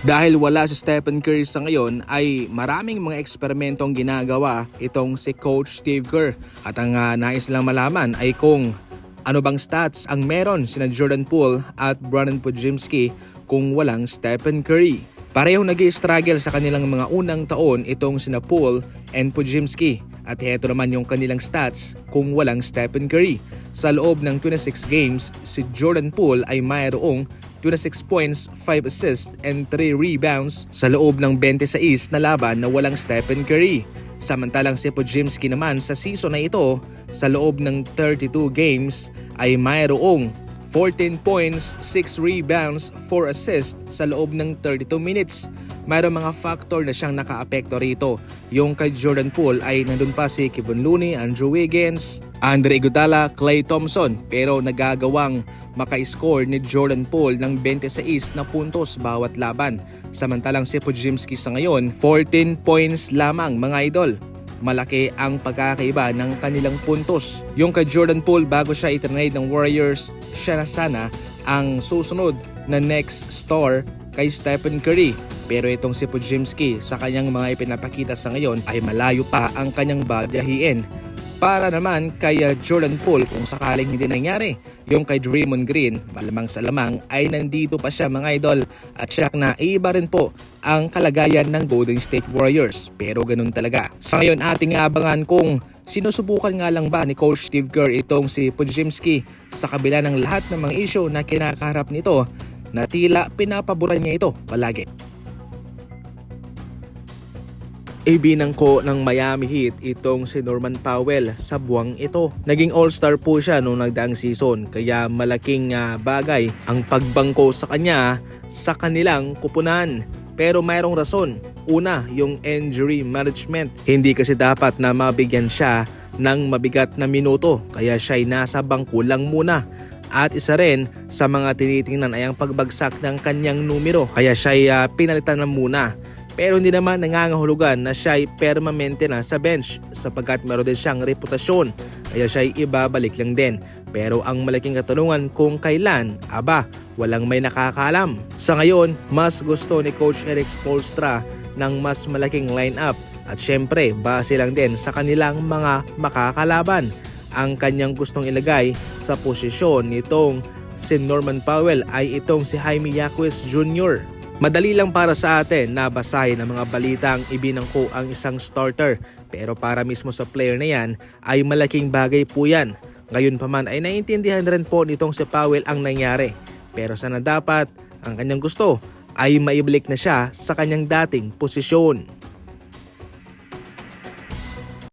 Dahil wala si Stephen Curry sa ngayon ay maraming mga eksperimentong ginagawa itong si Coach Steve Kerr. At ang nais lang malaman ay kung ano bang stats ang meron sina Jordan Poole at Brandon Podziemski kung walang Stephen Curry. Parehong nag-i-struggle sa kanilang mga unang taon itong sina Poole and Podziemski. At heto naman yung kanilang stats kung walang Stephen Curry. Sa loob ng 26 games, si Jordan Poole ay mayroong 26 points, 5 assists, and 3 rebounds sa loob ng 26 na laban na walang Stephen Curry. Samantalang si Podziemski naman sa season na ito, sa loob ng 32 games ay mayroong 14 points, 6 rebounds, 4 assists sa loob ng 32 minutes. Mayroong mga factor na siyang nakaapekto rito. Yung kay Jordan Poole ay nandun pa si Kevon Looney, Andrew Wiggins, Andre Iguodala, Klay Thompson, pero nagagawang maka-score ni Jordan Poole ng 26 na puntos bawat laban. Samantalang si Podziemski sa ngayon, 14 points lamang mga idol. Malaki ang pagkakaiba ng kanilang puntos. Yung kay Jordan Poole bago siya i-trade ng Warriors, siya na sana ang susunod na next star kay Stephen Curry. Pero itong si Podziemski sa kanyang mga ipinapakita sa ngayon ay malayo pa ang kanyang bagahiin. Para naman kay Jordan Poole kung sakaling hindi nangyari yung kay Draymond Green, malamang sa lamang ay nandito pa siya mga idol at siya na iba rin po ang kalagayan ng Golden State Warriors. Pero ganun talaga. Sa ngayon ating abangan kung sinusubukan nga lang ba ni Coach Steve Kerr itong si Podziemski sa kabila ng lahat ng mga issue na kinakaharap nito na tila pinapaboran niya ito palagi. Ibinangko ng Miami Heat itong si Norman Powell sa buwang ito. Naging all-star po siya noong nagdaang season kaya malaking bagay ang pagbangko sa kanya sa kanilang kupunan. Pero mayroong rason. Una, yung injury management. Hindi kasi dapat na mabigyan siya ng mabigat na minuto kaya siya'y nasa bangko lang muna. At isa rin sa mga tinitingnan ay ang pagbagsak ng kanyang numero kaya siya'y pinalitan na muna. Pero hindi naman nangangahulugan na siya'y permanente na sa bench sapagkat meron din siyang reputasyon kaya siya'y ibabalik lang din. Pero ang malaking katanungan kung kailan, walang may nakakaalam. Sa ngayon, mas gusto ni Coach Erik Spoelstra ng mas malaking lineup at syempre base lang din sa kanilang mga makakalaban. Ang kanyang gustong ilagay sa posisyon nitong si Norman Powell ay itong si Jaime Jaquez Jr. Madali lang para sa atin na basahin ang mga balitang ibinangko ang isang starter pero para mismo sa player na yan ay malaking bagay po yan. Ngayon pa man ay naiintindihan rin po nitong si Powell ang nangyari pero sana dapat ang kanyang gusto ay maibalik na siya sa kanyang dating posisyon.